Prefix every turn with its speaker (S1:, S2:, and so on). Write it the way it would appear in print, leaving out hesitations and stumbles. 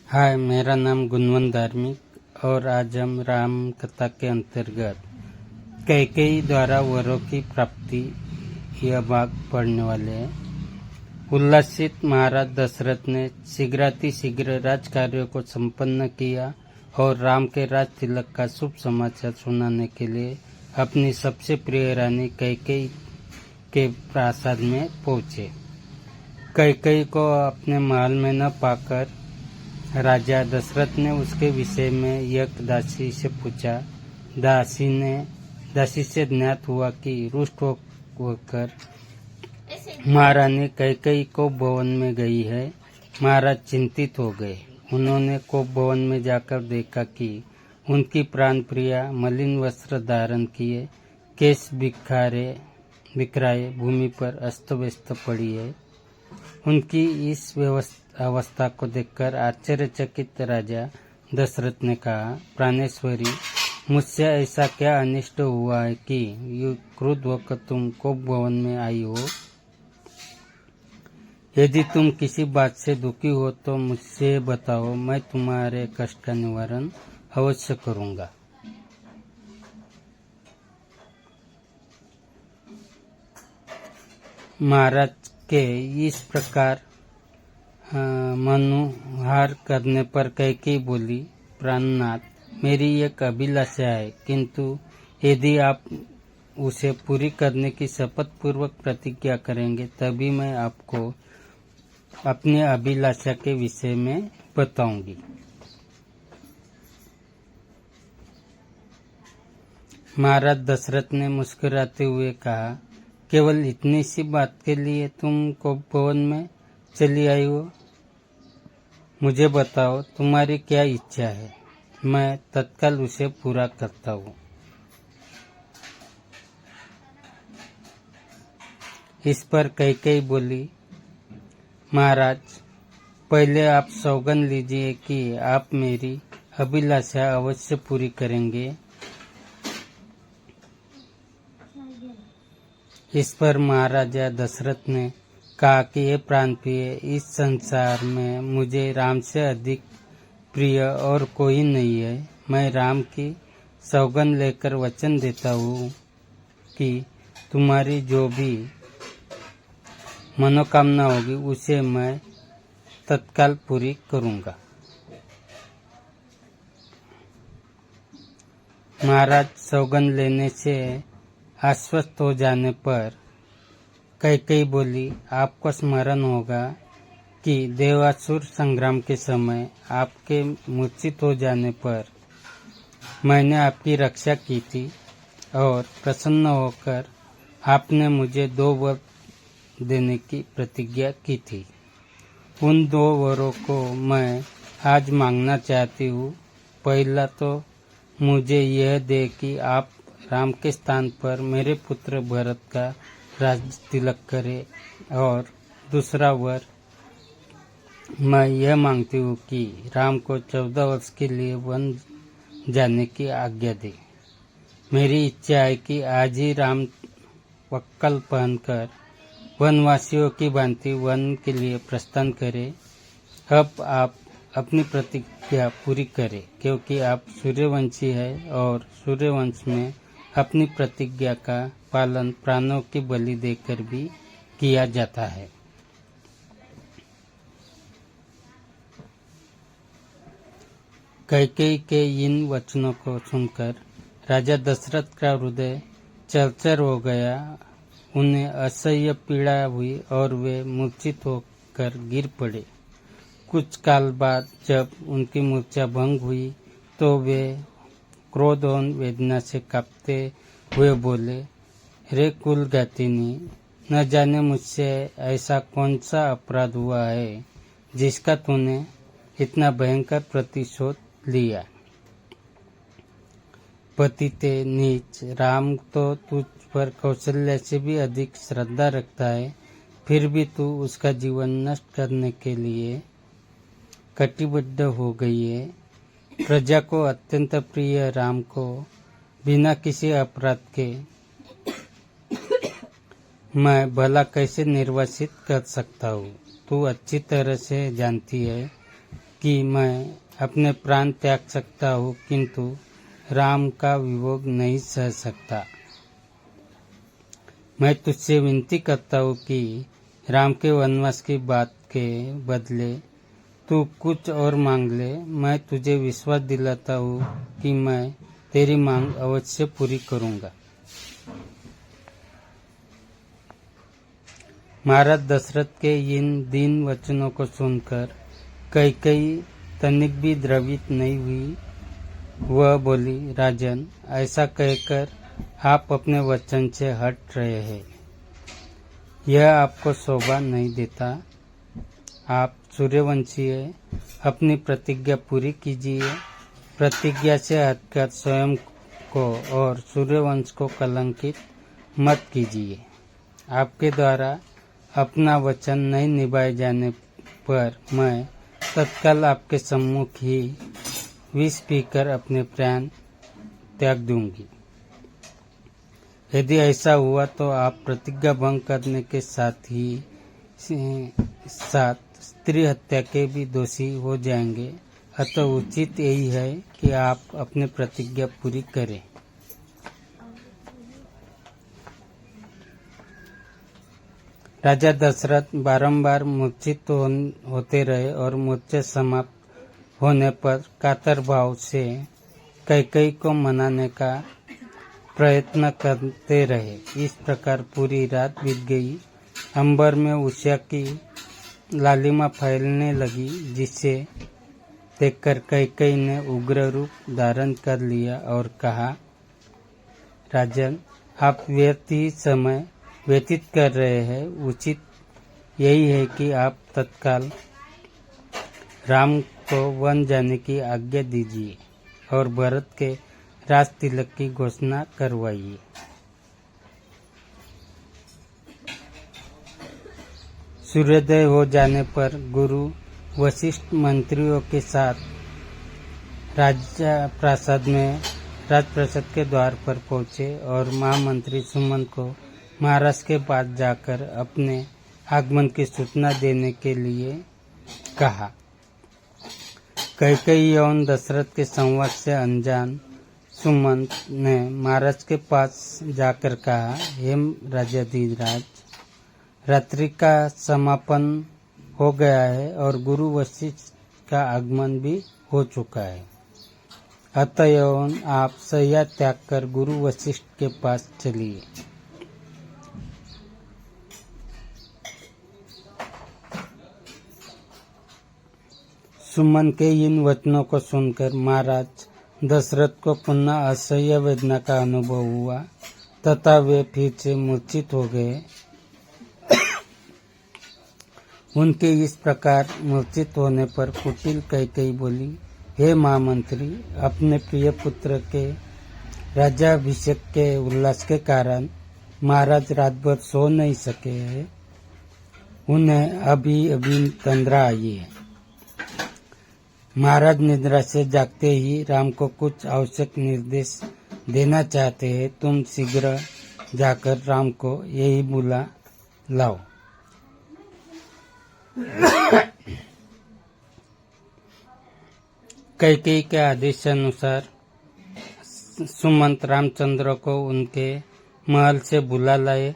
S1: हाय, मेरा नाम गुणवंत धार्मिक और आज हम राम कथा के अंतर्गत कैकेयी द्वारा वरों की प्राप्ति यह भाग पढ़ने वाले हैं। उल्लासित महाराज दशरथ ने शीघ्रातिशीघ्र राज कार्यों को संपन्न किया और राम के राज तिलक का शुभ समाचार सुनाने के लिए अपनी सबसे प्रिय रानी कैकेयी के प्रासाद में पहुंचे। कैकेयी को अपने महल में न पाकर राजा दशरथ ने उसके विषय में एक दासी से पूछा। दासी से ज्ञात हुआ कि रुष्ट होकर महारानी कैकेयी कोप भवन में गई है। महाराज चिंतित हो गए। उन्होंने कोप भवन में जाकर देखा कि उनकी प्राण प्रिया मलिन वस्त्र धारण किए, केश बिखराए भूमि पर अस्त व्यस्त पड़ी है। उनकी इस अवस्था को देखकर आश्चर्यचकित राजा दशरथ ने कहा, प्राणेश्वरी, मुझसे ऐसा क्या अनिष्ट हुआ है कि क्रुद्ध होकर तुम कोप भवन में आई हो? यदि तुम किसी बात से दुखी हो तो मुझसे बताओ, मैं तुम्हारे कष्ट का निवारण अवश्य करूंगा। महाराज के इस प्रकार मनुहार करने पर कैकेयी बोली, प्राणनाथ, मेरी एक अभिलाषा है, किंतु यदि आप उसे पूरी करने की शपथ पूर्वक प्रतिज्ञा करेंगे तभी मैं आपको अपनी अभिलाषा के विषय में बताऊंगी। महाराज दशरथ ने मुस्कुराते हुए कहा, केवल इतनी सी बात के लिए तुम कोप भवन में चली आई हो? मुझे बताओ, तुम्हारी क्या इच्छा है, मैं तत्काल उसे पूरा करता हूँ। इस पर कैकेयी बोली, महाराज, पहले आप सौगंध लीजिए कि आप मेरी अभिलाषा अवश्य पूरी करेंगे। इस पर महाराजा दशरथ ने कहा कि ये प्राणप्रिय, इस संसार में मुझे राम से अधिक प्रिय और कोई नहीं है। मैं राम की सौगंध लेकर वचन देता हूँ कि तुम्हारी जो भी मनोकामना होगी उसे मैं तत्काल पूरी करूँगा। महाराज सौगंध लेने से आश्वस्त हो जाने पर कैकेयी बोली, आपको स्मरण होगा कि देवासुर संग्राम के समय आपके मूर्छित हो जाने पर मैंने आपकी रक्षा की थी और प्रसन्न होकर आपने मुझे 2 वर देने की प्रतिज्ञा की थी। उन 2 वरों को मैं आज मांगना चाहती हूँ। पहला तो मुझे यह दे कि आप राम के स्थान पर मेरे पुत्र भरत का राज तिलक करे, और दूसरा वर मैं यह मांगती हूँ कि राम को 14 वर्ष के लिए वन जाने की आज्ञा दे। मेरी इच्छा है कि आज ही राम वक्कल पहनकर वनवासियों की भांति वन के लिए प्रस्थान करें। अब आप अपनी प्रतिज्ञा पूरी करें, क्योंकि आप सूर्यवंशी है और सूर्यवंश में अपनी प्रतिज्ञा का पालन प्राणों की बलि देकर भी किया जाता है। कैकेयी के इन वचनों को सुनकर राजा दशरथ का हृदय चरचर हो गया। उन्हें असह्य पीड़ा हुई और वे मूर्छित होकर गिर पड़े। कुछ काल बाद जब उनकी मूर्छा भंग हुई तो वे क्रोध और वेदना से कांपते हुए बोले, रे कुलघातिनी, न जाने मुझसे ऐसा कौन सा अपराध हुआ है जिसका तूने इतना भयंकर प्रतिशोध लिया। पतिते नीच, राम तो तुझ पर कौशल्या से भी अधिक श्रद्धा रखता है, फिर भी तू उसका जीवन नष्ट करने के लिए कटिबद्ध हो गई है। प्रजा को अत्यंत प्रिय राम को बिना किसी अपराध के मैं भला कैसे निर्वासित कर सकता हूँ? तू अच्छी तरह से जानती है कि मैं अपने प्राण त्याग सकता हूँ, किंतु राम का वियोग नहीं सह सकता। मैं तुझसे विनती करता हूँ कि राम के वनवास की बात के बदले तू कुछ और मांग ले। मैं तुझे विश्वास दिलाता हूँ कि मैं तेरी मांग अवश्य पूरी करूँगा। महाराज दशरथ के इन दीन वचनों को सुनकर कैकेयी तनिक भी द्रवित नहीं हुई। वह बोली, राजन, ऐसा कहकर आप अपने वचन से हट रहे हैं। यह आपको शोभा नहीं देता। आप सूर्यवंशी हैं, अपनी प्रतिज्ञा पूरी कीजिए। प्रतिज्ञा से हटकर स्वयं को और सूर्यवंश को कलंकित मत कीजिए। आपके द्वारा अपना वचन नहीं निभाए जाने पर मैं तत्काल आपके सम्मुख ही विष पीकर अपने प्राण त्याग दूंगी। यदि ऐसा हुआ तो आप प्रतिज्ञा भंग करने के साथ स्त्री हत्या के भी दोषी हो जाएंगे। अतः उचित यही है कि आप अपनी प्रतिज्ञा पूरी करें। राजा दशरथ बारंबार मूर्छित होते रहे और मूर्छा समाप्त होने पर कातर भाव से कैकेयी को मनाने का प्रयत्न करते रहे। इस प्रकार पूरी रात बीत गई। अंबर में उषा की लालिमा फैलने लगी, जिसे देखकर कैकेयी ने उग्र रूप धारण कर लिया और कहा, राजन, आप व्यर्थ ही समय व्यतीत कर रहे हैं। उचित यही है कि आप तत्काल राम को वन जाने की आज्ञा दीजिए और भरत के राज तिलक की घोषणा करवाइए। सूर्योदय हो जाने पर गुरु वशिष्ठ मंत्रियों के साथ राजप्रासाद के द्वार पर पहुंचे और महामंत्री सुमंत को महाराज के पास जाकर अपने आगमन की सूचना देने के लिए कहा। कैकेयी एवं दशरथ के संवाद से अनजान सुमंत ने महाराज के पास जाकर कहा, हे राजाधिराज, रात्रि का समापन हो गया है और गुरु वशिष्ठ का आगमन भी हो चुका है। अतएव आप शय्या त्याग कर गुरु वशिष्ठ के पास चलिए। सुमन के इन वचनों को सुनकर महाराज दशरथ को पुनः असह्य वेदना का अनुभव हुआ तथा वे फिर से मूर्छित हो गए। उनके इस प्रकार मूर्छित होने पर कुटिल कैकेयी बोली, हे महामंत्री, अपने प्रिय पुत्र के राज्याभिषेक के उल्लास के कारण महाराज रात भर सो नहीं सके हैं। उन्हें अभी अभी तंद्रा आई है। महाराज निद्रा से जागते ही राम को कुछ आवश्यक निर्देश देना चाहते हैं। तुम शीघ्र जाकर राम को यही बुला लाओ। कैकेयी के आदेशानुसार सुमंत रामचंद्र को उनके महल से बुला लाए।